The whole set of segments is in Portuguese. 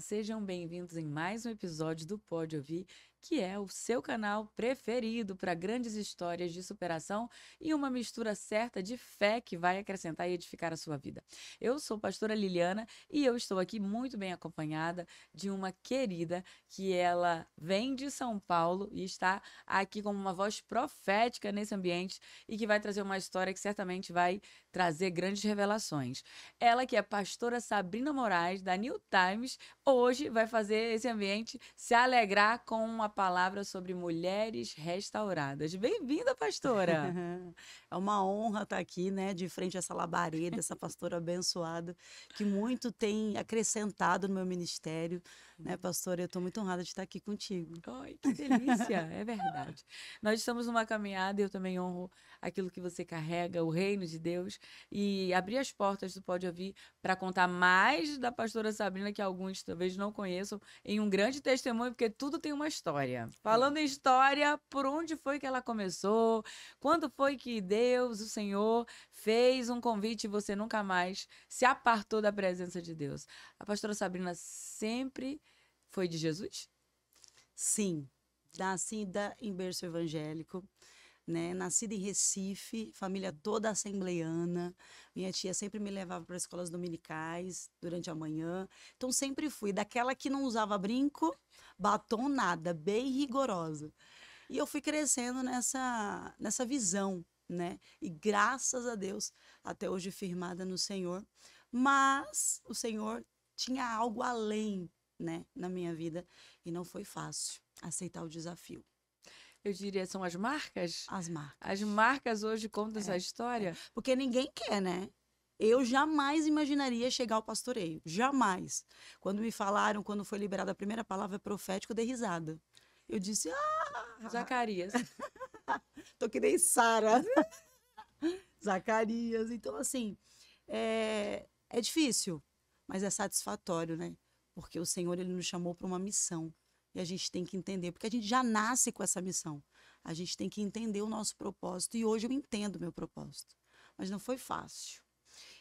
sejam bem-vindos em mais um episódio do Pode Ouvir, que é o seu canal preferido para grandes histórias de superação e uma mistura certa de fé que vai acrescentar e edificar a sua vida. Eu sou pastora Liliana e eu estou aqui muito bem acompanhada de uma querida que ela vem de São Paulo e está aqui como uma voz profética nesse ambiente e que vai trazer uma história que certamente vai trazer grandes revelações. Ela que é pastora Sabrina Moraes, da New Times, hoje vai fazer esse ambiente se alegrar com uma palavra sobre mulheres restauradas. Bem-vinda, pastora! É uma honra estar aqui, né, de frente a essa labareda, essa pastora abençoada, que muito tem acrescentado no meu ministério, né, pastora? Eu estou muito honrada de estar aqui contigo. Ai, que delícia! É verdade. Nós estamos numa caminhada e eu também honro aquilo que você carrega, o reino de Deus, e abrir as portas do Pode Ouvir para contar mais da pastora Sabrina, que alguns talvez não conheçam, em um grande testemunho, porque tudo tem uma história. É. Falando em história, por onde foi que ela começou? Quando foi que Deus, o Senhor, fez um convite e você nunca mais se apartou da presença de Deus? A pastora Sabrina sempre foi de Jesus? Sim, nascida em berço evangélico, né? Nascida em Recife, família toda assembleiana. Minha tia sempre me levava para escolas dominicais durante a manhã. Então sempre fui daquela que não usava brinco, batom, nada, bem rigorosa. E eu fui crescendo nessa visão, né? E graças a Deus, até hoje firmada no Senhor. Mas o Senhor tinha algo além, né, na minha vida. E não foi fácil aceitar o desafio. Eu diria, são as marcas? As As marcas. marcas hoje contam essa É. história? Porque ninguém quer, né? Eu jamais imaginaria chegar ao pastoreio. Jamais. Quando me falaram, quando foi liberada a primeira palavra profética, eu dei risada. Eu disse, Zacarias. tô que nem Sara. Zacarias. Então, assim, é difícil, mas é satisfatório, né? Porque o Senhor, ele nos chamou para uma missão. E a gente tem que entender, porque a gente já nasce com essa missão. A gente tem que entender o nosso propósito. E hoje eu entendo o meu propósito. Mas não foi fácil.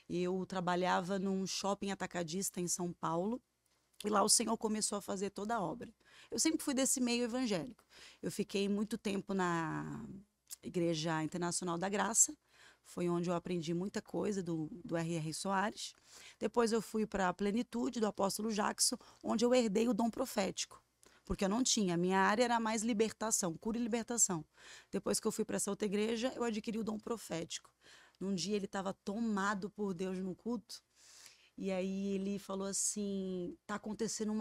Eu trabalhava num shopping atacadista em São Paulo. E lá o Senhor começou a fazer toda a obra. Eu sempre fui desse meio evangélico. Eu fiquei muito tempo na Igreja Internacional da Graça. Foi onde eu aprendi muita coisa do R.R. Soares. Depois eu fui para a Plenitude, do apóstolo Jackson, onde eu herdei o dom profético. Porque eu não tinha. A minha área era mais libertação, cura e libertação. Depois que eu fui para essa outra igreja, eu adquiri o dom profético. Num dia ele estava tomado por Deus no culto. E aí ele falou assim: tá acontecendo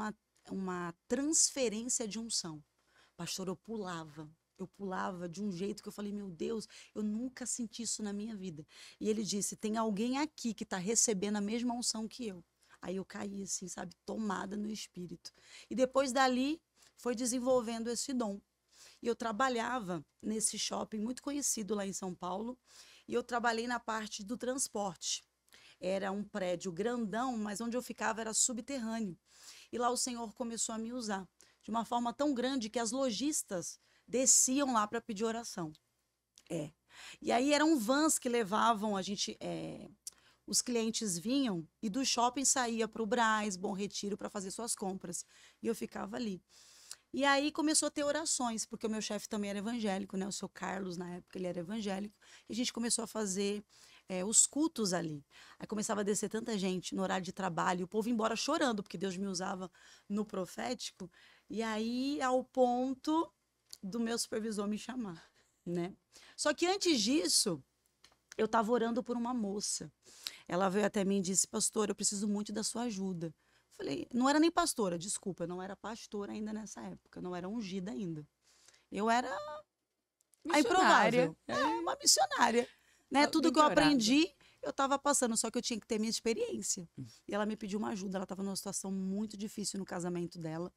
uma transferência de unção. Pastor, eu pulava. Eu pulava de um jeito que eu falei, meu Deus, eu nunca senti isso na minha vida. E ele disse: tem alguém aqui que está recebendo a mesma unção que eu. Aí eu caí assim, sabe, tomada no espírito. E depois dali foi desenvolvendo esse dom. E eu trabalhava nesse shopping muito conhecido lá em São Paulo. E eu trabalhei na parte do transporte. Era um prédio grandão, mas onde eu ficava era subterrâneo. E lá o Senhor começou a me usar de uma forma tão grande que as lojistas desciam lá para pedir oração. É. E aí eram vans que levavam a gente. Os clientes vinham e do shopping saía para o Brás, Bom Retiro, para fazer suas compras. E eu ficava ali. E aí começou a ter orações, porque o meu chefe também era evangélico, né? O seu Carlos, na época, ele era evangélico. E a gente começou a fazer os cultos ali. Aí começava a descer tanta gente no horário de trabalho, o povo ia embora chorando, porque Deus me usava no profético. E aí, ao ponto do meu supervisor me chamar, né? Só que antes disso, eu estava orando por uma moça. Ela veio até mim e disse: pastor, eu preciso muito da sua ajuda. Falei, não era nem pastora, desculpa, eu não era pastora ainda nessa época, não era ungida ainda. Eu era a Missionária. improvável, uma missionária. Né? Tudo Alguém que eu que orava. aprendi, eu estava passando, só que eu tinha que ter minha experiência. E ela me pediu uma ajuda, ela estava numa situação muito difícil no casamento dela.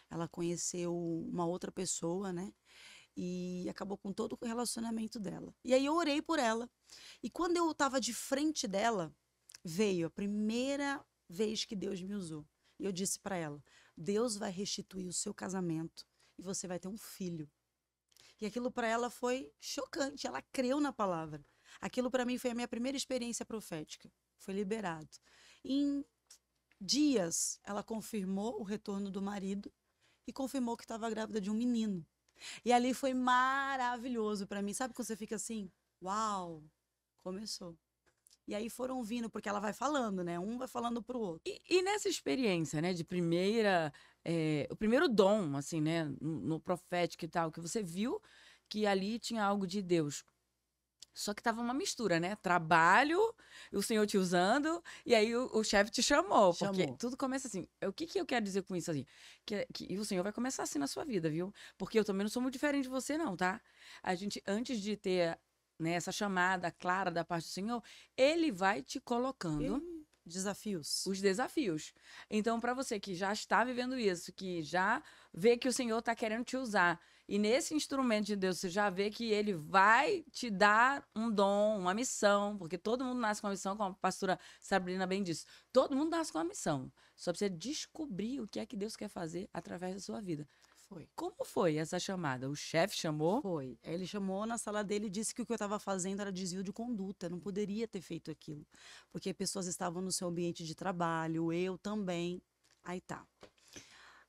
Ela conheceu uma outra pessoa, né? E acabou com todo o relacionamento dela. E aí eu orei por ela. E quando eu estava de frente dela, veio a primeira vez que Deus me usou. E eu disse para ela: Deus vai restituir o seu casamento e você vai ter um filho. E aquilo para ela foi chocante. Ela creu na palavra. Aquilo para mim foi a minha primeira experiência profética. Foi liberado. Em dias, ela confirmou o retorno do marido e confirmou que estava grávida de um menino. E ali foi maravilhoso para mim. Sabe quando você fica assim? Uau, começou. E aí foram vindo, porque ela vai falando, né? Um vai falando pro outro. E nessa experiência, né, de primeira, o primeiro dom, assim, né, no profético e tal, que você viu que ali tinha algo de Deus. Só que tava uma mistura, né? Trabalho, o senhor te usando, e aí o chefe te chamou. Porque Chamou. tudo começa assim. O que que eu quero dizer com isso, assim? E o senhor vai começar assim na sua vida, viu? Porque eu também não sou muito diferente de você, não, tá? A gente, antes de ter, né, essa chamada clara da parte do senhor, ele vai te colocando Desafios. os desafios. Então, para você que já está vivendo isso, que já vê que o Senhor está querendo te usar, e nesse instrumento de Deus você já vê que ele vai te dar um dom, uma missão, porque todo mundo nasce com uma missão, como a pastora Sabrina bem disse. Todo mundo nasce com uma missão. Só precisa descobrir o que é que Deus quer fazer através da sua vida. Foi. Como foi essa chamada? O chefe chamou? Foi. Aí ele chamou na sala dele e disse que o que eu estava fazendo era desvio de conduta. Eu não poderia ter feito aquilo. Porque pessoas estavam no seu ambiente de trabalho, eu também. Aí tá.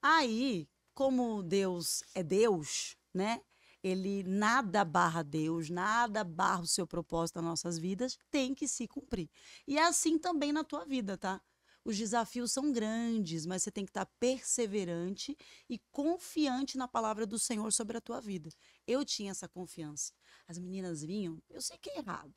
Aí, como Deus é Deus, né? Ele nada barra Deus, nada barra o seu propósito nas nossas vidas, tem que se cumprir. E é assim também na tua vida, tá? Os desafios são grandes, mas você tem que estar perseverante e confiante na palavra do Senhor sobre a tua vida. Eu tinha essa confiança. As meninas vinham, eu sei que é errado.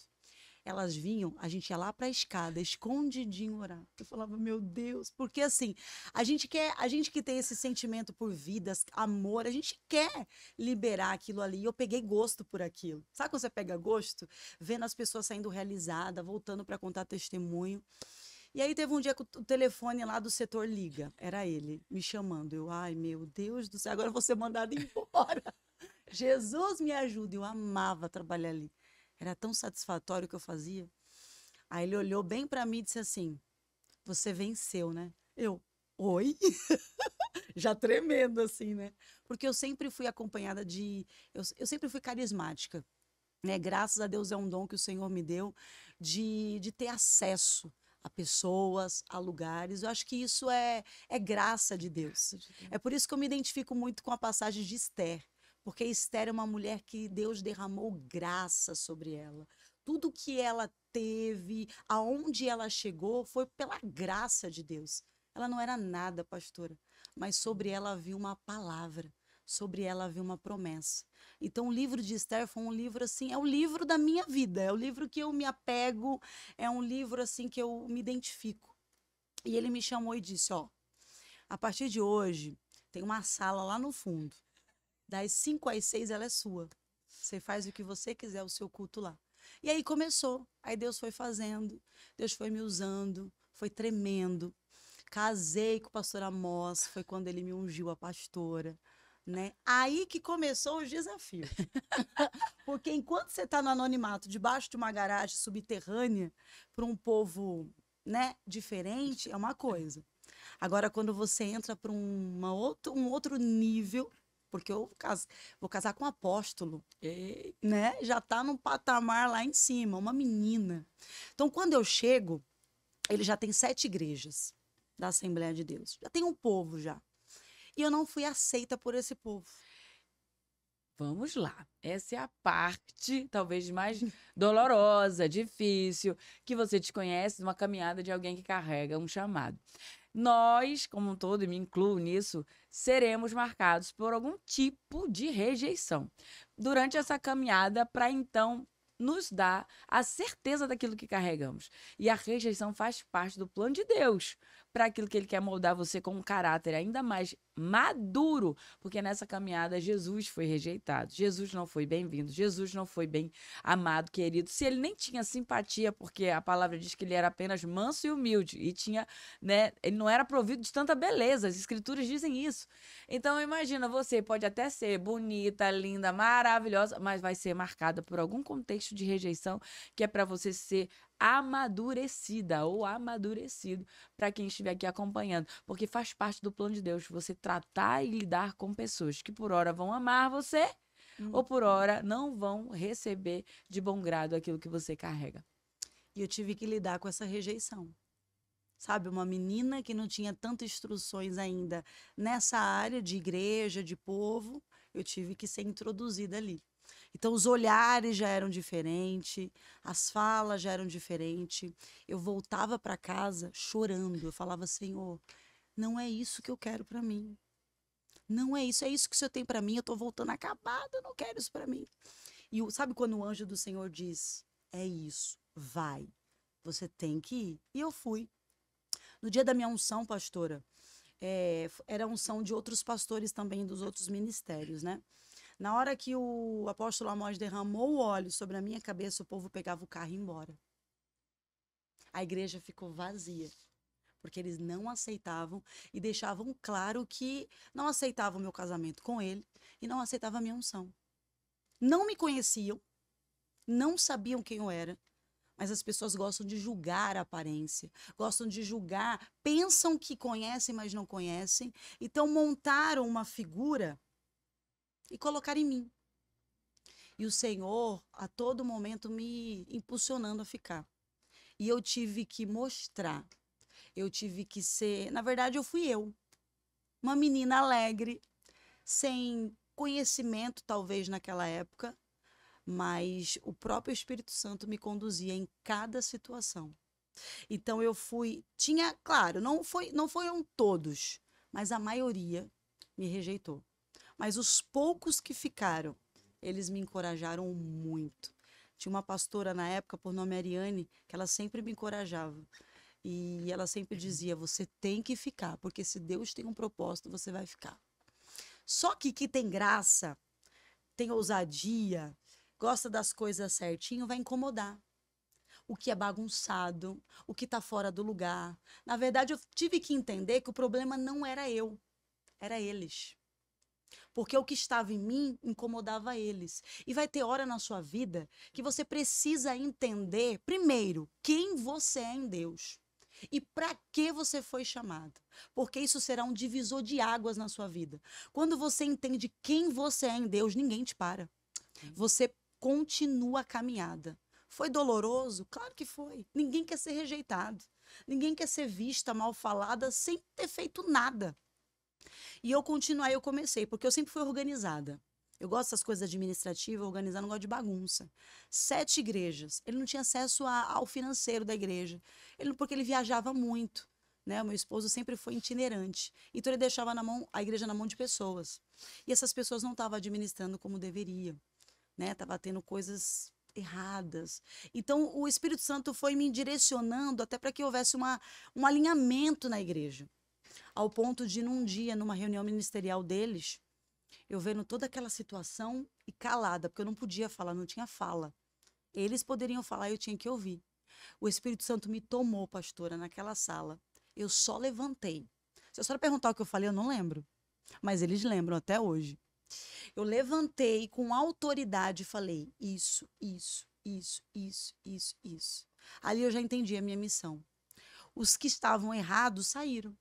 Elas vinham, a gente ia lá para a escada, escondidinho orar. Eu falava, meu Deus, porque assim, a gente que tem esse sentimento por vidas, amor, a gente quer liberar aquilo ali. E eu peguei gosto por aquilo. Sabe quando você pega gosto? Vendo as pessoas saindo realizadas, voltando para contar testemunho. E aí teve um dia que o telefone lá do setor liga. Era ele me chamando. Eu, ai, meu Deus do céu, agora eu vou ser mandada embora. Jesus me ajuda. Eu amava trabalhar ali. Era tão satisfatório o que eu fazia. Aí ele olhou bem para mim e disse assim: Você venceu, né? Eu, oi? Já tremendo assim, né? Porque eu sempre fui acompanhada de. Eu sempre fui carismática, né? Graças a Deus é um dom que o Senhor me deu de ter acesso a pessoas, a lugares. Eu acho que isso é graça de Deus. É por isso que eu me identifico muito com a passagem de Esther. Porque Esther é uma mulher que Deus derramou graça sobre ela. Tudo que ela teve, aonde ela chegou, foi pela graça de Deus. Ela não era nada, pastora, mas sobre ela havia uma palavra, sobre ela havia uma promessa. Então, o livro de Esther foi um livro assim, é o livro da minha vida, é o livro que eu me apego, é um livro assim que eu me identifico. E ele me chamou e disse: Ó, a partir de hoje, tem uma sala lá no fundo. Das 5 às 6 ela é sua. Você faz o que você quiser, o seu culto lá. E aí começou. Aí Deus foi fazendo, Deus foi me usando, foi tremendo. Casei com o pastor Amós, foi quando ele me ungiu a pastora, né? Aí que começou os desafios. Porque enquanto você está no anonimato, debaixo de uma garagem subterrânea, para um povo, né, diferente, é uma coisa. Agora, quando você entra para um outro nível, porque eu vou casar com um apóstolo, né? Já está num patamar lá em cima, uma menina. Então, quando eu chego, ele já tem 7 igrejas da Assembleia de Deus. Já tem um povo já. E eu não fui aceita por esse povo. Vamos lá. Essa é a parte talvez mais dolorosa, difícil, que você desconhece de uma caminhada de alguém que carrega um chamado. Nós, como um todo, e me incluo nisso, seremos marcados por algum tipo de rejeição durante essa caminhada para então nos dar a certeza daquilo que carregamos. E a rejeição faz parte do plano de Deus para aquilo que ele quer moldar você com um caráter ainda mais maduro, porque nessa caminhada Jesus foi rejeitado, Jesus não foi bem-vindo, Jesus não foi bem amado, querido. Se ele nem tinha simpatia, porque a palavra diz que ele era apenas manso e humilde e tinha, né, ele não era provido de tanta beleza, as escrituras dizem isso. Então imagina, você pode até ser bonita, linda, maravilhosa, mas vai ser marcada por algum contexto de rejeição que é para você ser amadurecida ou amadurecido para quem estiver aqui acompanhando, porque faz parte do plano de Deus você tratar e lidar com pessoas que por hora vão amar você ou por hora não vão receber de bom grado aquilo que você carrega. E eu tive que lidar com essa rejeição. sabe? Uma menina que não tinha tantas instruções ainda nessa área de igreja, de povo, eu tive que ser introduzida ali. Então, os olhares já eram diferentes, as falas já eram diferentes. Eu voltava para casa chorando. Eu falava, Senhor, não é isso que eu quero para mim. Não é isso, é isso que o Senhor tem para mim. Eu estou voltando acabada, eu não quero isso para mim. E sabe quando o anjo do Senhor diz, é isso, vai, você tem que ir. E eu fui. No dia da minha unção, pastora, era a unção de outros pastores também, dos outros ministérios, né? Na hora que o apóstolo Amós derramou o óleo sobre a minha cabeça, o povo pegava o carro e ia embora. A igreja ficou vazia, porque eles não aceitavam e deixavam claro que não aceitavam o meu casamento com ele e não aceitavam a minha unção. Não me conheciam, não sabiam quem eu era, mas as pessoas gostam de julgar a aparência, gostam de julgar, pensam que conhecem, mas não conhecem, então montaram uma figura e colocaram em mim. E o Senhor, a todo momento, me impulsionando a ficar. E eu tive que mostrar, eu tive que ser. Na verdade, eu fui eu, uma menina alegre, sem conhecimento, talvez, naquela época, mas o próprio Espírito Santo me conduzia em cada situação. Então eu fui, tinha, claro, não foram todos, mas a maioria me rejeitou. Mas os poucos que ficaram, eles me encorajaram muito. Tinha uma pastora na época, por nome Ariane, que ela sempre me encorajava. E ela sempre dizia, você tem que ficar, porque se Deus tem um propósito, você vai ficar. Só que tem graça, tem ousadia, gosta das coisas certinho, vai incomodar. O que é bagunçado, o que está fora do lugar. Na verdade, eu tive que entender que o problema não era eu, era eles. Porque o que estava em mim incomodava eles. E vai ter hora na sua vida que você precisa entender, primeiro, quem você é em Deus. E para que você foi chamado? Porque isso será um divisor de águas na sua vida. Quando você entende quem você é em Deus, ninguém te para. Você continua a caminhada. Foi doloroso? Claro que foi. Ninguém quer ser rejeitado. Ninguém quer ser vista, mal falada, sem ter feito nada. E eu continuei, eu comecei, porque eu sempre fui organizada. Eu gosto dessas coisas administrativas, organizar, não gosto de bagunça. 7 igrejas. Ele não tinha acesso ao financeiro da igreja. Porque ele viajava muito. Né? O meu esposo sempre foi itinerante. Então ele deixava a igreja na mão de pessoas. E essas pessoas não estavam administrando como deveriam. Né? Tava tendo coisas erradas. Então o Espírito Santo foi me direcionando até para que houvesse um alinhamento na igreja. Ao ponto de, num dia, numa reunião ministerial deles, eu vendo toda aquela situação e calada, porque eu não podia falar, não tinha fala. Eles poderiam falar e eu tinha que ouvir. O Espírito Santo me tomou, pastora, naquela sala. Eu só levantei. Se a senhora perguntar o que eu falei, eu não lembro. Mas eles lembram até hoje. Eu levantei com autoridade e falei, isso, isso, isso, isso, isso, isso. Ali eu já entendi a minha missão. Os que estavam errados saíram.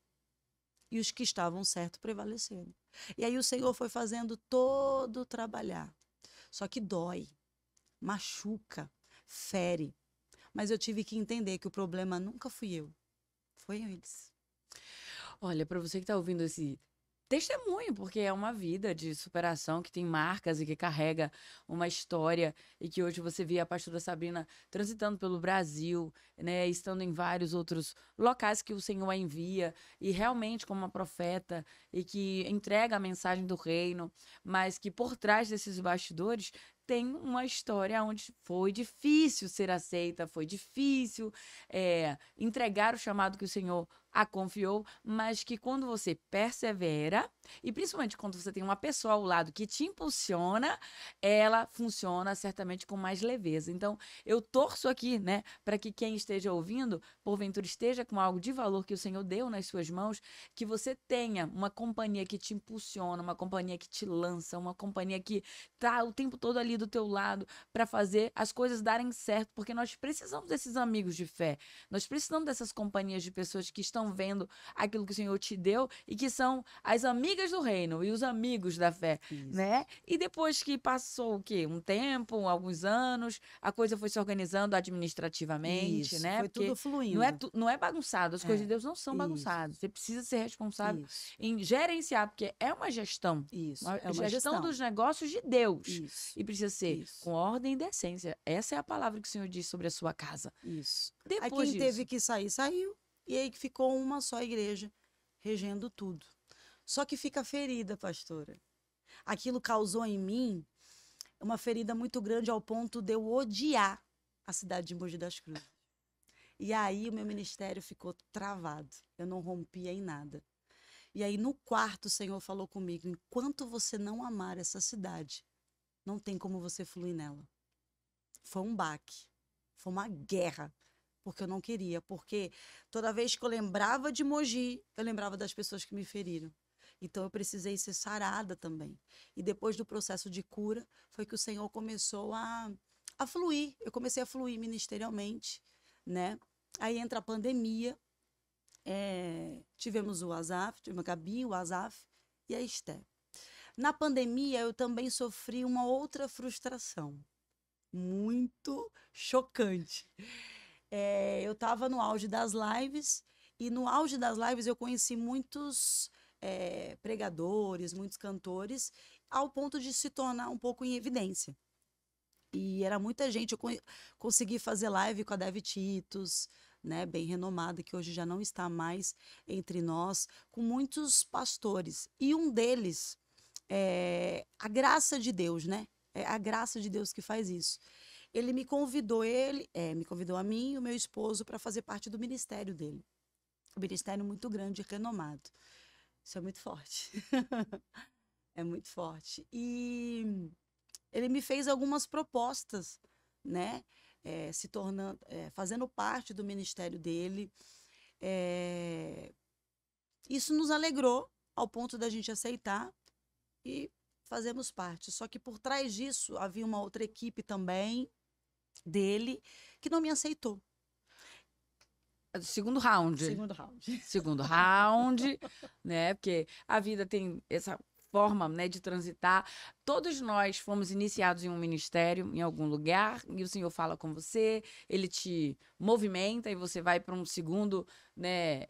E os que estavam certos prevaleceram. E aí o Senhor foi fazendo todo o trabalhar. Só que dói, machuca, fere. Mas eu tive que entender que o problema nunca fui eu, foi eles. Olha, para você que está ouvindo esse testemunho, porque é uma vida de superação que tem marcas e que carrega uma história, e que hoje você vê a pastora Sabrina transitando pelo Brasil, né, estando em vários outros locais que o Senhor a envia, e realmente como uma profeta, e que entrega a mensagem do reino, mas que por trás desses bastidores tem uma história onde foi difícil ser aceita, foi difícil entregar o chamado que o Senhor a confiou, mas que quando você persevera, e principalmente quando você tem uma pessoa ao lado que te impulsiona, ela funciona certamente com mais leveza. Então, eu torço aqui, né, para que quem esteja ouvindo, porventura esteja com algo de valor que o Senhor deu nas suas mãos, que você tenha uma companhia que te impulsiona, uma companhia que te lança, uma companhia que tá o tempo todo ali do teu lado para fazer as coisas darem certo, porque nós precisamos desses amigos de fé, nós precisamos dessas companhias de pessoas que estão vendo aquilo que o Senhor te deu e que são as amigas amigas do reino e os amigos da fé, Isso. né? E depois que passou o quê? Um tempo, alguns anos, a coisa foi se organizando administrativamente, Isso, né? foi tudo Porque fluindo. não é bagunçado, as coisas de É, Deus não são isso, bagunçadas. Você precisa ser responsável isso, em gerenciar, porque é uma gestão. isso. Uma É uma gestão gestão. dos negócios de Deus. Isso, E precisa ser isso, com ordem e decência. Essa é a palavra que o Senhor diz sobre a sua casa. isso. Aí Depois quem teve disso, que sair, saiu. E aí que ficou uma só igreja, regendo tudo. Só que fica ferida, pastora. Aquilo causou em mim uma ferida muito grande ao ponto de eu odiar a cidade de Mogi das Cruzes. E aí o meu ministério ficou travado. Eu não rompia em nada. E aí no quarto o Senhor falou comigo: enquanto você não amar essa cidade, não tem como você fluir nela. Foi um baque, foi uma guerra, porque eu não queria, porque toda vez que eu lembrava de Mogi, eu lembrava das pessoas que me feriram. Então eu precisei ser sarada também. E depois do processo de cura, foi que o Senhor começou a fluir. Eu comecei a fluir ministerialmente, né? Aí entra a pandemia, tivemos o Asaf, tivemos a Gabi, o Asaf e a Esté. Na pandemia, eu também sofri uma outra frustração, muito chocante. Eu estava no auge das lives, e no auge das lives eu conheci muitos pregadores, muitos cantores, ao ponto de se tornar um pouco em evidência. E era muita gente. Eu consegui fazer live com a Dev Titus, né, bem renomada, que hoje já não está mais entre nós, com muitos pastores. E um deles, a graça de Deus, né? É a graça de Deus que faz isso. Ele me convidou, me convidou a mim e o meu esposo para fazer parte do ministério dele. Um ministério muito grande e renomado. Isso é muito forte. É muito forte. E ele me fez algumas propostas, né? Se tornando, fazendo parte do ministério dele. Isso nos alegrou ao ponto da gente aceitar e fazemos parte. Só que por trás disso havia uma outra equipe também dele que não me aceitou. segundo round. Segundo round. Segundo round, né? Porque a vida tem essa forma, né, de transitar. Todos nós fomos iniciados em um ministério, em algum lugar, e o Senhor fala com você, ele te movimenta e você vai para um segundo, né,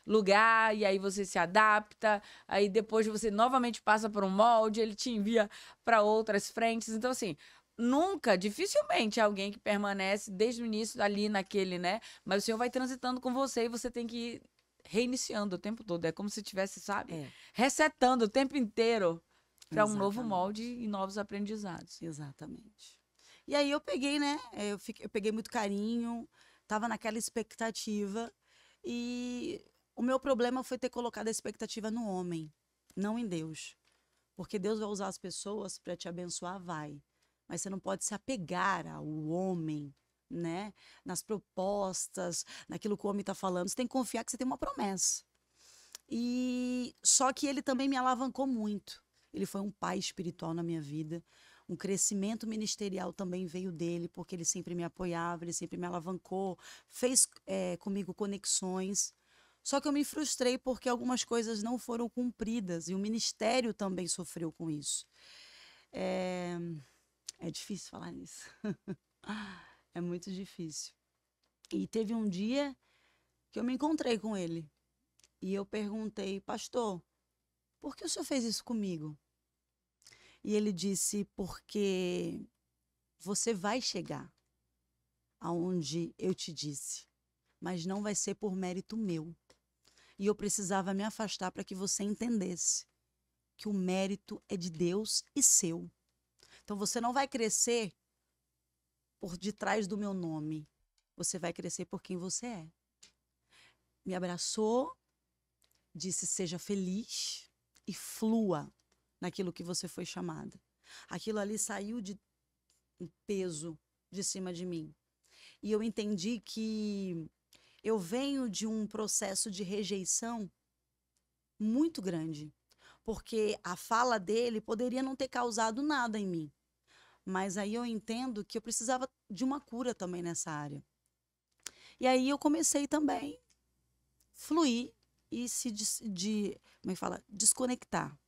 lugar, e aí você se adapta, aí depois você novamente passa por um molde, ele te envia para outras frentes. Então, assim, nunca, dificilmente, alguém que permanece desde o início ali naquele, né? Mas o Senhor vai transitando com você e você tem que ir reiniciando o tempo todo. É como se estivesse, sabe, resetando o tempo inteiro para um novo molde e novos aprendizados. Exatamente. E aí eu peguei, né? Eu peguei muito carinho, tava naquela expectativa. E o meu problema foi ter colocado a expectativa no homem, não em Deus. Porque Deus vai usar as pessoas para te abençoar, vai. Mas você não pode se apegar ao homem, né? Nas propostas, naquilo que o homem está falando. Você tem que confiar que você tem uma promessa. E só que ele também me alavancou muito. Ele foi um pai espiritual na minha vida. Um crescimento ministerial também veio dele, porque ele sempre me apoiava, ele sempre me alavancou, fez comigo conexões. Só que eu me frustrei porque algumas coisas não foram cumpridas e o ministério também sofreu com isso. É difícil falar nisso. É muito difícil. E teve um dia que eu me encontrei com ele. E eu perguntei: pastor, por que o senhor fez isso comigo? E ele disse: porque você vai chegar aonde eu te disse, mas não vai ser por mérito meu. E eu precisava me afastar para que você entendesse que o mérito é de Deus e seu. Então você não vai crescer por detrás do meu nome. Você vai crescer por quem você é. Me abraçou, disse: seja feliz e flua naquilo que você foi chamada. Aquilo ali saiu de um peso de cima de mim. E eu entendi que eu venho de um processo de rejeição muito grande. Porque a fala dele poderia não ter causado nada em mim. Mas aí eu entendo que eu precisava de uma cura também nessa área. E aí eu comecei também a fluir e como é que fala? Desconectar.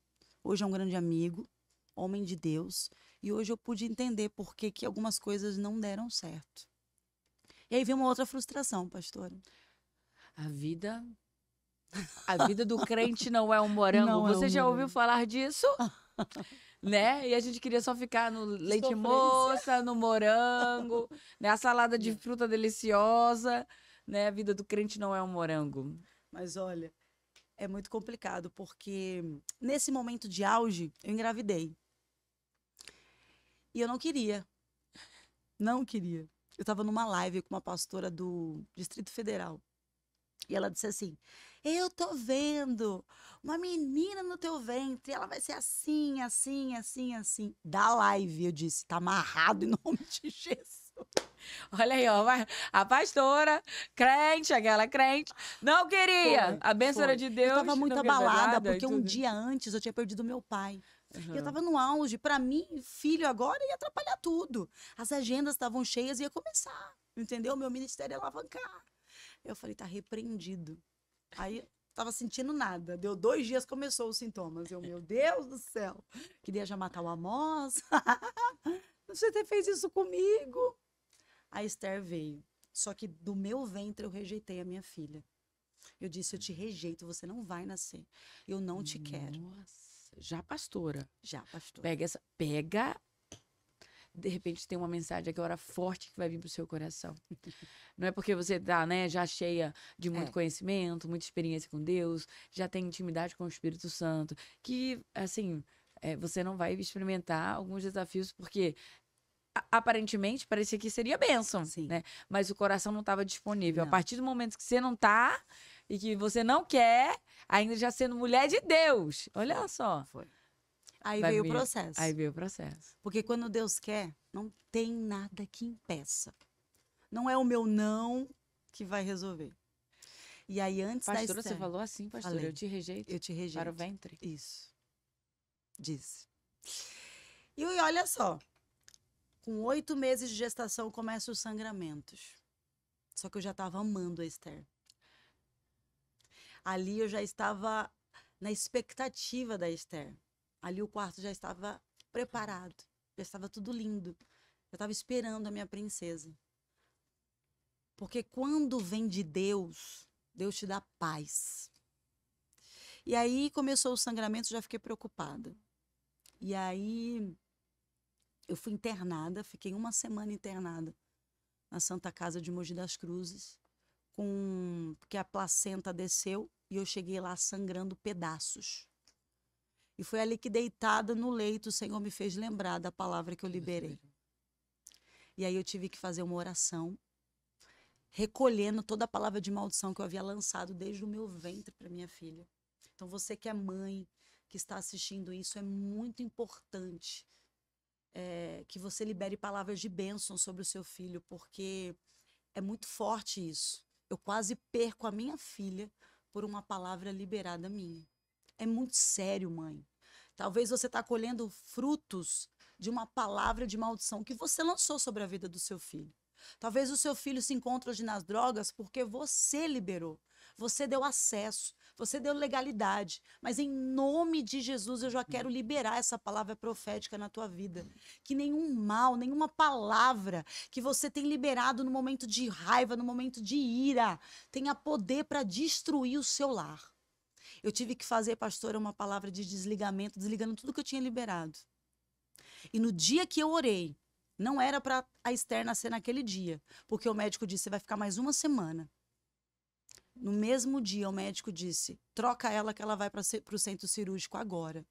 Hoje é um grande amigo, homem de Deus, e hoje eu pude entender por que que algumas coisas não deram certo. E aí vem uma outra frustração, pastora. A vida, a vida do crente não é um morango. Não é Você um já ouviu morango. falar disso? Né? E a gente queria só ficar no leite Sofrência. moça, no morango, né? A salada de Não. fruta deliciosa, né? A vida do crente não é um morango. Mas olha, é muito complicado, porque nesse momento de auge, eu engravidei. E eu não queria. Não queria. Eu estava numa live com uma pastora do Distrito Federal. E ela disse assim: eu tô vendo uma menina no teu ventre, ela vai ser assim, assim, assim, assim. Da live, eu disse: tá amarrado em nome de Jesus. Olha aí, ó, a pastora, crente, aquela crente, não queria. A bênção era Foi. de Eu Deus, estava muito não queria abalada, nada e porque um tudo. dia antes eu tinha perdido meu pai. E eu Aham. estava no auge. Para mim, filho agora ia atrapalhar tudo. As agendas estavam cheias e ia começar. Entendeu? Meu ministério ia alavancar. Eu falei: tá repreendido. Aí tava sentindo nada. Deu 2 dias, começou os sintomas. Eu, meu Deus do céu. Queria já matar o Amós. Você fez isso comigo. A Esther veio. Só que do meu ventre eu rejeitei a minha filha. Eu disse: eu te rejeito, você não vai nascer. Eu não te quero. Nossa, já pastora. Já, pastor. Pega, de repente tem uma mensagem agora forte que vai vir pro seu coração. Não é porque você tá, né, já cheia de muito É. conhecimento, muita experiência com Deus, já tem intimidade com o Espírito Santo, que, assim, você não vai experimentar alguns desafios, porque aparentemente parecia que seria bênção, Sim. né? Mas o coração não estava disponível. A Não. partir do momento que você não tá e que você não quer, ainda já sendo mulher de Deus. Olha só. Foi. Aí Vai veio o vir- processo. Aí veio o processo. Porque quando Deus quer, não tem nada que impeça. Não é o meu não que vai resolver. E aí, antes da Pastora, você Esther, falou assim, pastora, falei, eu te rejeito eu te rejeito. para o ventre. Isso. Disse. E olha só, com 8 meses de gestação começam os sangramentos. Só que eu já estava amando a Esther. Ali eu já estava na expectativa da Esther. Ali o quarto já estava preparado. Já estava tudo lindo. Eu estava esperando a minha princesa. Porque quando vem de Deus, Deus te dá paz. E aí começou o sangramento, já fiquei preocupada. E aí eu fui internada, fiquei 1 semana internada na Santa Casa de Mogi das Cruzes, porque a placenta desceu e eu cheguei lá sangrando pedaços. E foi ali que, deitada no leito, o Senhor me fez lembrar da palavra que eu liberei. E aí eu tive que fazer uma oração, recolhendo toda a palavra de maldição que eu havia lançado desde o meu ventre para minha filha. Então, você que é mãe, que está assistindo isso, é muito importante que você libere palavras de bênção sobre o seu filho, porque é muito forte isso. Eu quase perco a minha filha por uma palavra liberada minha. É muito sério, mãe. Talvez você está colhendo frutos de uma palavra de maldição que você lançou sobre a vida do seu filho. Talvez o seu filho se encontre hoje nas drogas porque você liberou. Você deu acesso, você deu legalidade. Mas em nome de Jesus eu já quero liberar essa palavra profética na tua vida. Que nenhum mal, nenhuma palavra que você tem liberado no momento de raiva, no momento de ira, tenha poder para destruir o seu lar. Eu tive que fazer, pastora, uma palavra de desligamento, desligando tudo que eu tinha liberado. E no dia que eu orei, não era para a Esther nascer naquele dia, porque o médico disse: você vai ficar mais 1 semana. No mesmo dia, o médico disse: troca ela que ela vai para o centro cirúrgico agora.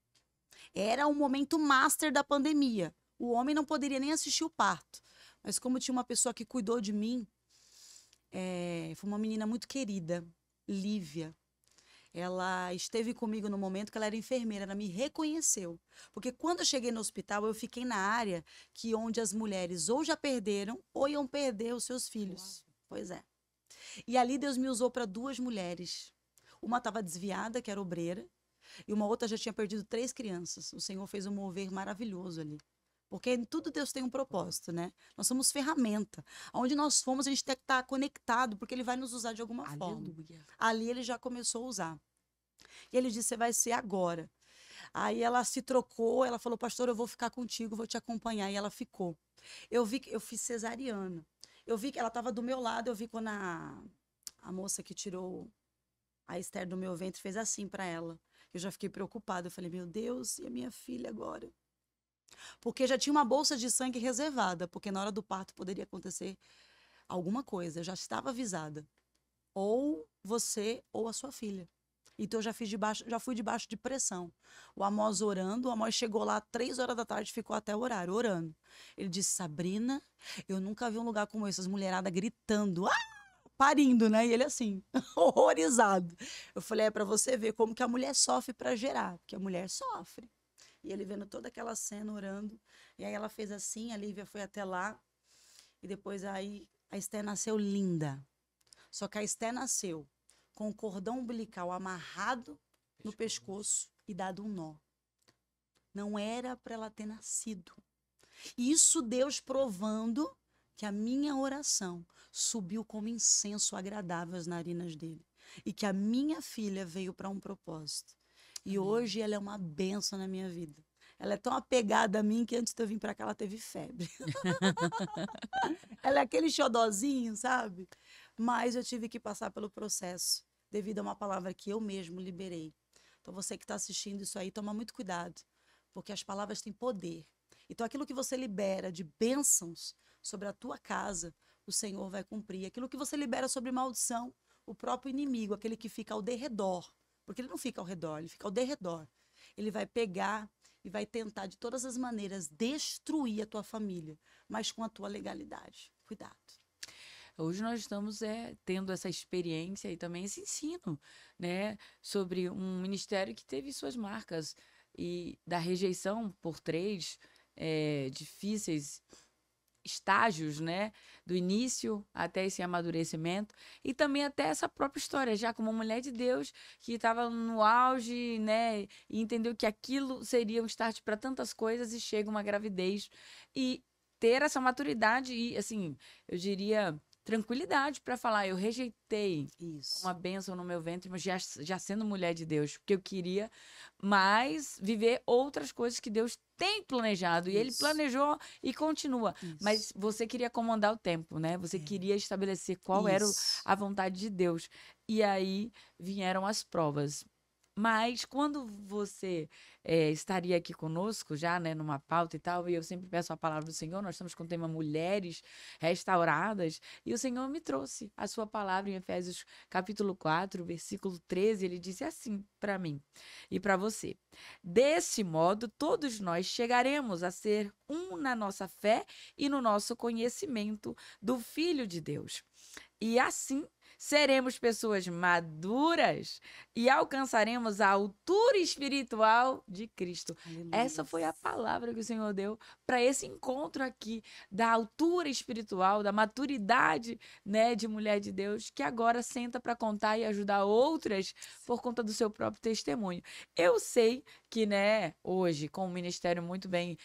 Era o momento master da pandemia. O homem não poderia nem assistir o parto. Mas como tinha uma pessoa que cuidou de mim, foi uma menina muito querida, Lívia. Ela esteve comigo no momento que ela era enfermeira, ela me reconheceu. Porque quando eu cheguei no hospital, eu fiquei na área onde as mulheres ou já perderam ou iam perder os seus filhos. Uau. Pois é. E ali Deus me usou para 2 mulheres. Uma estava desviada, que era obreira, e uma outra já tinha perdido 3 crianças. O Senhor fez um mover maravilhoso ali. Porque em tudo Deus tem um propósito, né? Nós somos ferramenta. Aonde nós fomos, a gente tem que estar conectado, porque ele vai nos usar de alguma forma. Aleluia. Ali ele já começou a usar. E ele disse: você vai ser agora. Aí ela se trocou, ela falou: pastor, eu vou ficar contigo, vou te acompanhar. E ela ficou. Eu vi que eu fiz cesariana. Eu vi que ela estava do meu lado, eu vi quando a moça que tirou a Esther do meu ventre fez assim para ela. Eu já fiquei preocupada. Eu falei: meu Deus, e a minha filha agora? Porque já tinha uma bolsa de sangue reservada, porque na hora do parto poderia acontecer alguma coisa. Eu já estava avisada. Ou você ou a sua filha. Então eu já fui debaixo de pressão. O Amós orando, o Amós chegou lá 3 horas da tarde, ficou até o horário, orando. Ele disse: Sabrina, eu nunca vi um lugar como esse, as mulheradas gritando, parindo, né? E ele assim, horrorizado. Eu falei: é para você ver como que a mulher sofre para gerar, porque a mulher sofre. E ele vendo toda aquela cena, orando. E aí ela fez assim, a Lívia foi até lá. E depois aí a Esté nasceu linda. Só que a Esté nasceu com o cordão umbilical amarrado no pescoço e dado um nó. Não era para ela ter nascido. Isso Deus provando que a minha oração subiu como incenso agradável às narinas dele. E que a minha filha veio para um propósito. E Amém. hoje ela é uma bênção na minha vida. Ela é tão apegada a mim que antes de eu vir para cá ela teve febre. Ela é aquele xodozinho, sabe? Mas eu tive que passar pelo processo devido a uma palavra que eu mesmo liberei. Então você que está assistindo isso aí, toma muito cuidado, porque as palavras têm poder. Então aquilo que você libera de bênçãos sobre a tua casa, o Senhor vai cumprir. Aquilo que você libera sobre maldição, o próprio inimigo, aquele que fica ao derredor, porque ele não fica ao redor, ele fica ao derredor. Ele vai pegar e vai tentar de todas as maneiras destruir a tua família, mas com a tua legalidade. Cuidado. Hoje nós estamos tendo essa experiência e também esse ensino, né, sobre um ministério que teve suas marcas e da rejeição por 3 difíceis estágios, né, do início até esse amadurecimento e também até essa própria história, já como uma mulher de Deus que estava no auge, né, e entendeu que aquilo seria um start para tantas coisas e chega uma gravidez e ter essa maturidade e, assim, eu diria tranquilidade para falar, eu rejeitei Isso. uma bênção no meu ventre, mas já sendo mulher de Deus, porque eu queria mais viver outras coisas que Deus tem planejado. E Ele Isso. planejou e continua. Isso. Mas você queria comandar o tempo, né? Você queria estabelecer qual era Isso. a vontade de Deus. E aí vieram as provas. Mas quando você estaria aqui conosco, já, né, numa pauta e tal, e eu sempre peço a palavra do Senhor, nós estamos com o tema Mulheres Restauradas, e o Senhor me trouxe a sua palavra em Efésios capítulo 4, versículo 13, ele disse assim para mim e para você: desse modo, todos nós chegaremos a ser um na nossa fé e no nosso conhecimento do Filho de Deus. E assim seremos pessoas maduras e alcançaremos a altura espiritual de Cristo. Aleluia. Essa foi a palavra que o Senhor deu para esse encontro aqui, da altura espiritual, da maturidade, né, de mulher de Deus, que agora senta para contar e ajudar outras por conta do seu próprio testemunho. Eu sei que, né, hoje, com o ministério muito bem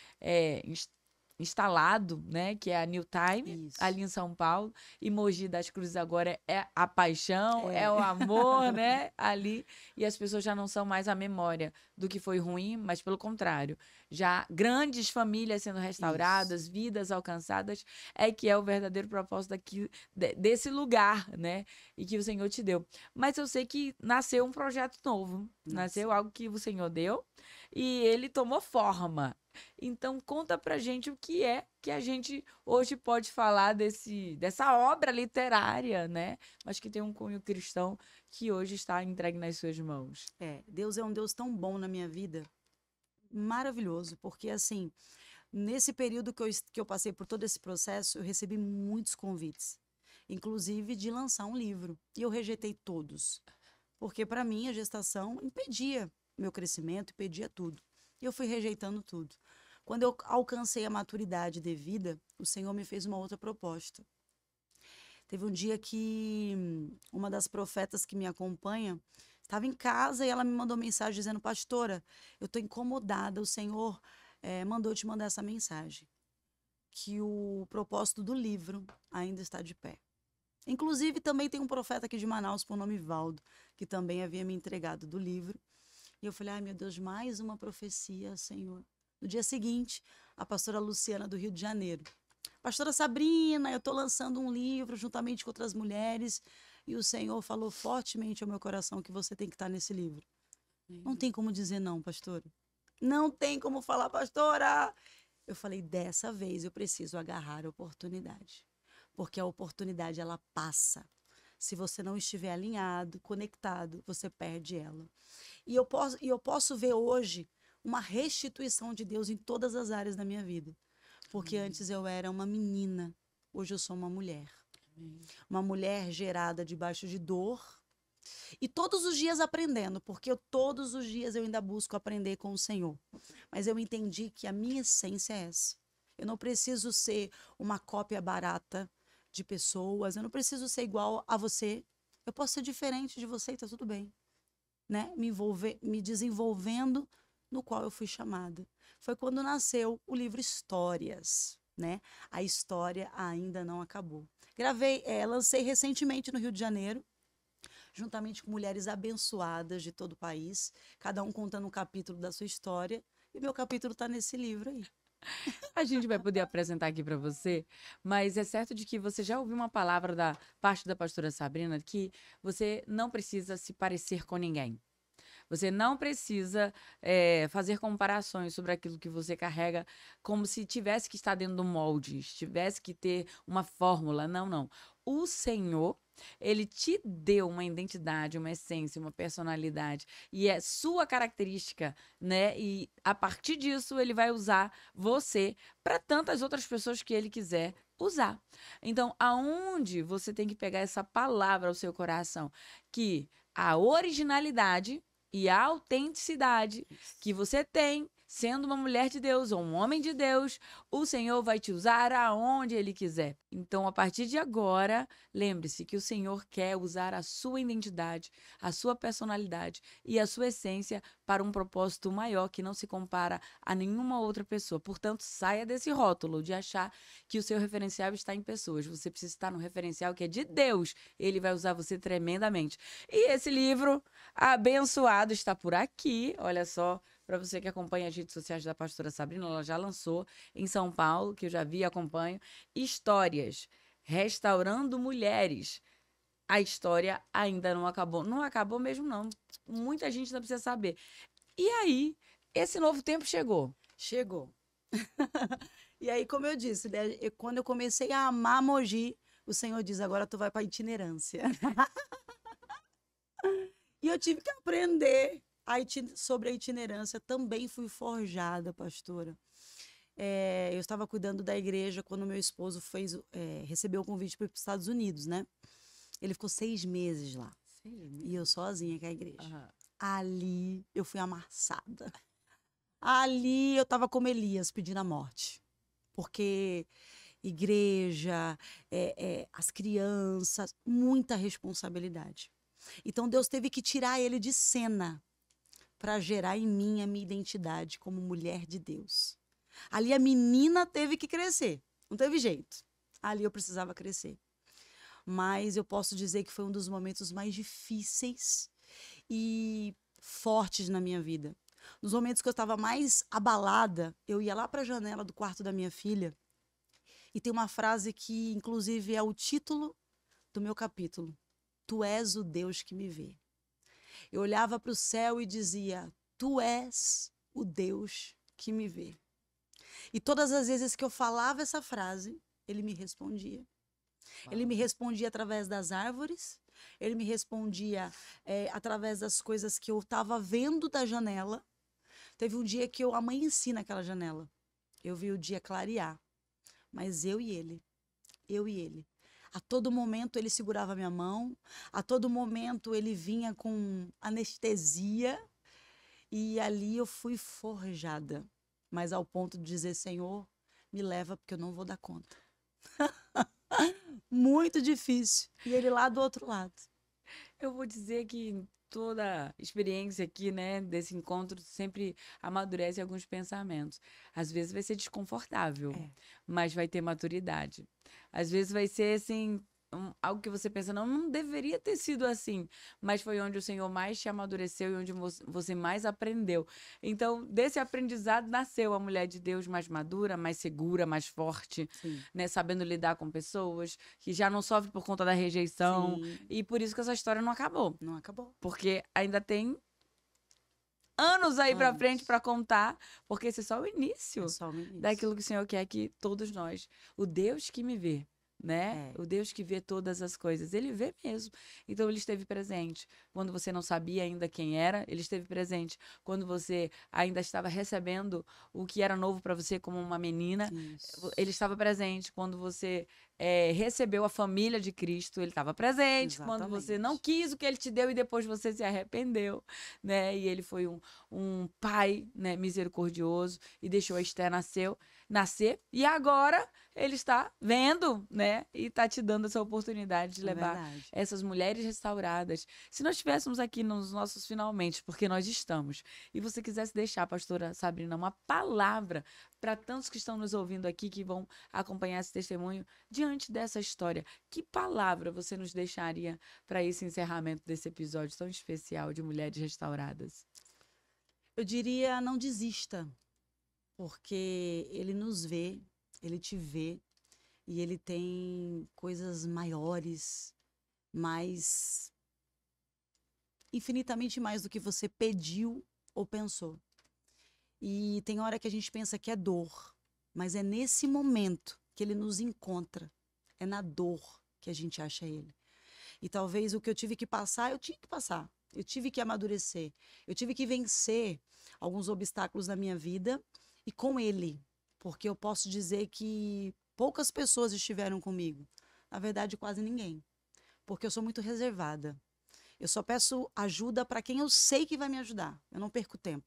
instalado, né, que é a New Time, Isso. ali em São Paulo, e Mogi das Cruzes agora é a paixão, é o amor, né, ali, e as pessoas já não são mais a memória do que foi ruim, mas pelo contrário, já grandes famílias sendo restauradas, vidas alcançadas, é que é o verdadeiro propósito daqui, desse lugar, né, e que o Senhor te deu. Mas eu sei que nasceu um projeto novo, nasceu algo que o Senhor deu, e ele tomou forma. Então, conta pra gente o que é que a gente hoje pode falar dessa obra literária, né? Mas que tem um cunho cristão que hoje está entregue nas suas mãos. Deus é um Deus tão bom na minha vida, maravilhoso, porque assim, nesse período que eu passei por todo esse processo, eu recebi muitos convites, inclusive de lançar um livro, e eu rejeitei todos, porque para mim a gestação impedia meu crescimento, impedia tudo, e eu fui rejeitando tudo. Quando eu alcancei a maturidade devida, o Senhor me fez uma outra proposta. Teve um dia que uma das profetas que me acompanha estava em casa e ela me mandou mensagem dizendo: pastora, eu estou incomodada, o Senhor mandou te mandar essa mensagem, que o propósito do livro ainda está de pé. Inclusive, também tem um profeta aqui de Manaus, por nome Valdo, que também havia me entregado do livro. E eu falei, ai meu Deus, mais uma profecia, Senhor. No dia seguinte, a pastora Luciana, do Rio de Janeiro. Pastora Sabrina, eu estou lançando um livro juntamente com outras mulheres e o Senhor falou fortemente ao meu coração que você tem que estar nesse livro. Não tem como dizer não, pastora. Não tem como falar, pastora. Eu falei, dessa vez eu preciso agarrar a oportunidade. Porque a oportunidade, ela passa. Se você não estiver alinhado, conectado, você perde ela. E eu posso ver hoje uma restituição de Deus em todas as áreas da minha vida. Porque antes eu era uma menina, hoje eu sou uma mulher. Uma mulher gerada debaixo de dor. E todos os dias aprendendo, porque todos os dias eu ainda busco aprender com o Senhor. Mas eu entendi que a minha essência é essa. Eu não preciso ser uma cópia barata de pessoas, eu não preciso ser igual a você. Eu posso ser diferente de você e tá tudo bem. Né? Me desenvolvendo no qual eu fui chamada. Foi quando nasceu o livro Histórias, né? A história ainda não acabou. Lancei recentemente no Rio de Janeiro, juntamente com mulheres abençoadas de todo o país, cada um contando um capítulo da sua história, e meu capítulo está nesse livro aí. A gente vai poder apresentar aqui para você, mas é certo de que você já ouviu uma palavra da parte da pastora Sabrina que você não precisa se parecer com ninguém. Você não precisa fazer comparações sobre aquilo que você carrega como se tivesse que estar dentro do molde, tivesse que ter uma fórmula. Não, não. O Senhor, ele te deu uma identidade, uma essência, uma personalidade e é sua característica, né? E a partir disso ele vai usar você para tantas outras pessoas que ele quiser usar. Então, aonde você tem que pegar essa palavra ao seu coração, que a originalidade e a autenticidade que você tem, sendo uma mulher de Deus ou um homem de Deus, o Senhor vai te usar aonde Ele quiser. Então, a partir de agora, lembre-se que o Senhor quer usar a sua identidade, a sua personalidade e a sua essência para um propósito maior que não se compara a nenhuma outra pessoa. Portanto, saia desse rótulo de achar que o seu referencial está em pessoas. Você precisa estar no referencial que é de Deus. Ele vai usar você tremendamente. E esse livro abençoado está por aqui. Olha só, para você que acompanha as redes sociais da pastora Sabrina, ela já lançou em São Paulo, que eu já vi e acompanho, Histórias, Restaurando Mulheres. A história ainda não acabou. Não acabou mesmo, não. Muita gente ainda precisa saber. E aí, esse novo tempo chegou. Chegou. E aí, como eu disse, né, quando eu comecei a amar Mogi, o Senhor diz, agora tu vai para itinerância. E eu tive que aprender sobre a itinerância. Também fui forjada, pastora. Eu estava cuidando da igreja quando meu esposo recebeu o convite para ir para os Estados Unidos, né? Ele ficou 6 meses lá. 6 meses. E eu sozinha com a igreja. Uhum. Ali eu fui amassada. Ali eu estava como Elias, pedindo a morte. Porque igreja, as crianças, muita responsabilidade. Então Deus teve que tirar ele de cena para gerar em mim a minha identidade como mulher de Deus. Ali a menina teve que crescer, não teve jeito. Ali eu precisava crescer. Mas eu posso dizer que foi um dos momentos mais difíceis e fortes na minha vida. Nos momentos que eu estava mais abalada, eu ia lá para a janela do quarto da minha filha e tem uma frase que, inclusive, é o título do meu capítulo. Tu és o Deus que me vê. Eu olhava para o céu e dizia, tu és o Deus que me vê. E todas as vezes que eu falava essa frase, ele me respondia. Uau. Ele me respondia através das árvores, ele me respondia através das coisas que eu estava vendo da janela. Teve um dia que eu amanheci naquela janela. Eu vi o dia clarear, mas eu e ele. A todo momento ele segurava minha mão, a todo momento ele vinha com anestesia e ali eu fui forjada, mas ao ponto de dizer, Senhor, me leva porque eu não vou dar conta. Muito difícil. E ele lá do outro lado. Eu vou dizer que toda experiência aqui, né, desse encontro, sempre amadurece alguns pensamentos. Às vezes vai ser desconfortável, É. mas vai ter maturidade. Às vezes vai ser, assim, algo que você pensa, não, não deveria ter sido assim, mas foi onde o Senhor mais te amadureceu e onde você mais aprendeu. Então, desse aprendizado nasceu a mulher de Deus mais madura, mais segura, mais forte, Sim. né, sabendo lidar com pessoas, que já não sofre por conta da rejeição. Sim. E por isso que essa história não acabou. Não acabou. Porque ainda tem anos aí pra frente Anos. pra contar, porque esse é só o É início só o daquilo início. que o Senhor quer que todos nós, o Deus que me vê, né? É. O Deus que vê todas as coisas, ele vê mesmo. Então ele esteve presente quando você não sabia ainda quem era, ele esteve presente quando você ainda estava recebendo o que era novo pra você como uma menina. Ele Isso. estava presente quando você recebeu a família de Cristo, ele estava presente quando você não Exatamente. quis o que ele te deu e depois você se arrependeu, né? E ele foi um pai, né, misericordioso e deixou a Esther nascer e agora ele está vendo, né? E está te dando essa oportunidade de É levar verdade. essas mulheres restauradas. Se nós estivéssemos aqui nos nossos finalmente, porque nós estamos, e você quisesse deixar, pastora Sabrina, uma palavra para tantos que estão nos ouvindo aqui, que vão acompanhar esse testemunho, diante dessa história, que palavra você nos deixaria para esse encerramento desse episódio tão especial de Mulheres Restauradas? Eu diria, não desista, porque ele nos vê, ele te vê e ele tem coisas maiores, mais infinitamente mais do que você pediu ou pensou. E tem hora que a gente pensa que é dor, mas é nesse momento que ele nos encontra. É na dor que a gente acha ele. E talvez o que eu tive que passar, eu tinha que passar. Eu tive que amadurecer. Eu tive que vencer alguns obstáculos na minha vida e com ele. Porque eu posso dizer que poucas pessoas estiveram comigo. Na verdade, quase ninguém. Porque eu sou muito reservada. Eu só peço ajuda para quem eu sei que vai me ajudar. Eu não perco tempo.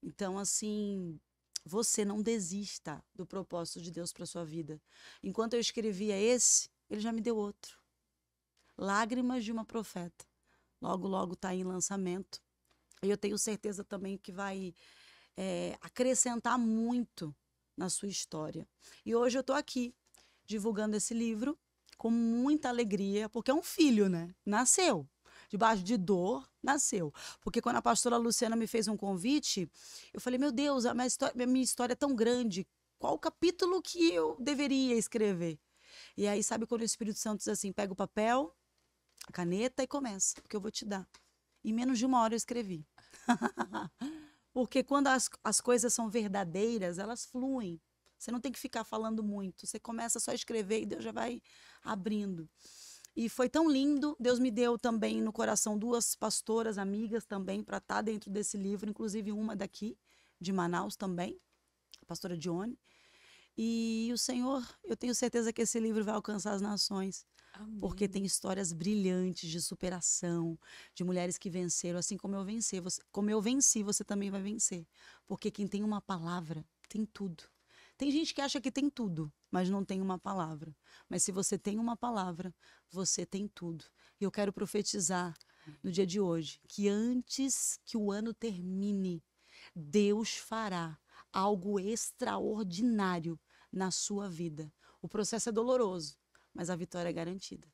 Então, assim, você não desista do propósito de Deus para sua vida. Enquanto eu escrevia esse, ele já me deu outro. Lágrimas de uma Profeta. Logo, logo está em lançamento. E eu tenho certeza também que vai acrescentar muito na sua história. E hoje eu estou aqui divulgando esse livro com muita alegria, porque é um filho, né? Nasceu. Debaixo de dor, nasceu. Porque quando a pastora Luciana me fez um convite, eu falei, meu Deus, a minha história é tão grande. Qual o capítulo que eu deveria escrever? E aí, sabe quando o Espírito Santo diz assim, pega o papel, a caneta e começa, porque eu vou te dar. Em menos de 1 hora eu escrevi. Porque quando as coisas são verdadeiras, elas fluem. Você não tem que ficar falando muito. Você começa só a escrever e Deus já vai abrindo. E foi tão lindo. Deus me deu também no coração 2 pastoras, amigas também, para estar dentro desse livro. Inclusive uma daqui, de Manaus também, a pastora Dione. E o Senhor, eu tenho certeza que esse livro vai alcançar as nações. Amém. Porque tem histórias brilhantes de superação, de mulheres que venceram, assim como eu venci. Como eu venci, você também vai vencer. Porque quem tem uma palavra, tem tudo. Tem gente que acha que tem tudo, mas não tem uma palavra. Mas se você tem uma palavra, você tem tudo. E eu quero profetizar no dia de hoje, que antes que o ano termine, Deus fará algo extraordinário na sua vida. O processo é doloroso, mas a vitória é garantida.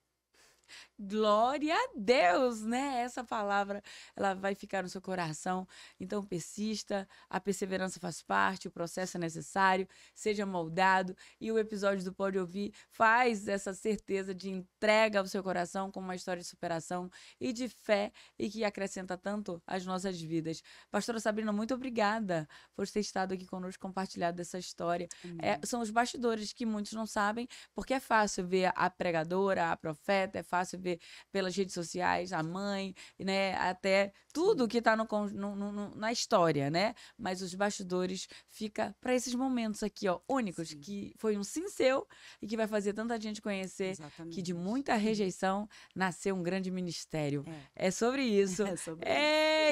Glória a Deus, né? Essa palavra, ela vai ficar no seu coração. Então, persista, a perseverança faz parte, o processo é necessário, seja moldado. E o episódio do Pode Ouvir faz essa certeza de entrega ao seu coração com uma história de superação e de fé e que acrescenta tanto às nossas vidas. Pastora Sabrina, muito obrigada por ter estado aqui conosco, compartilhado essa história. São os bastidores que muitos não sabem, porque é fácil ver a pregadora, a profeta, é fácil ver pelas redes sociais a mãe, né? Até tudo que está na história, né? Mas os bastidores fica para esses momentos aqui, ó, únicos, Sim. que foi um sim seu e que vai fazer tanta gente conhecer Exatamente. que de muita rejeição nasceu um grande ministério. É. É sobre isso. É sobre isso.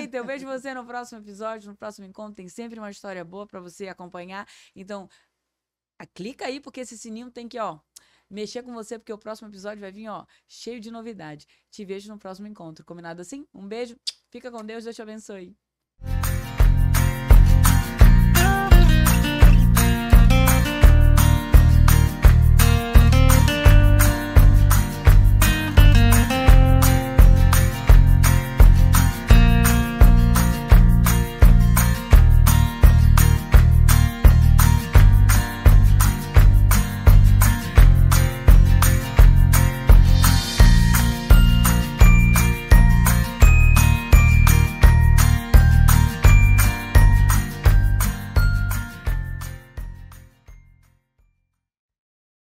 Eita, eu vejo você no próximo episódio, no próximo encontro. Tem sempre uma história boa para você acompanhar. Então, clica aí, porque esse sininho tem que, ó, mexer com você, porque o próximo episódio vai vir, ó, cheio de novidade. Te vejo no próximo encontro. Combinado assim? Um beijo, fica com Deus, Deus te abençoe.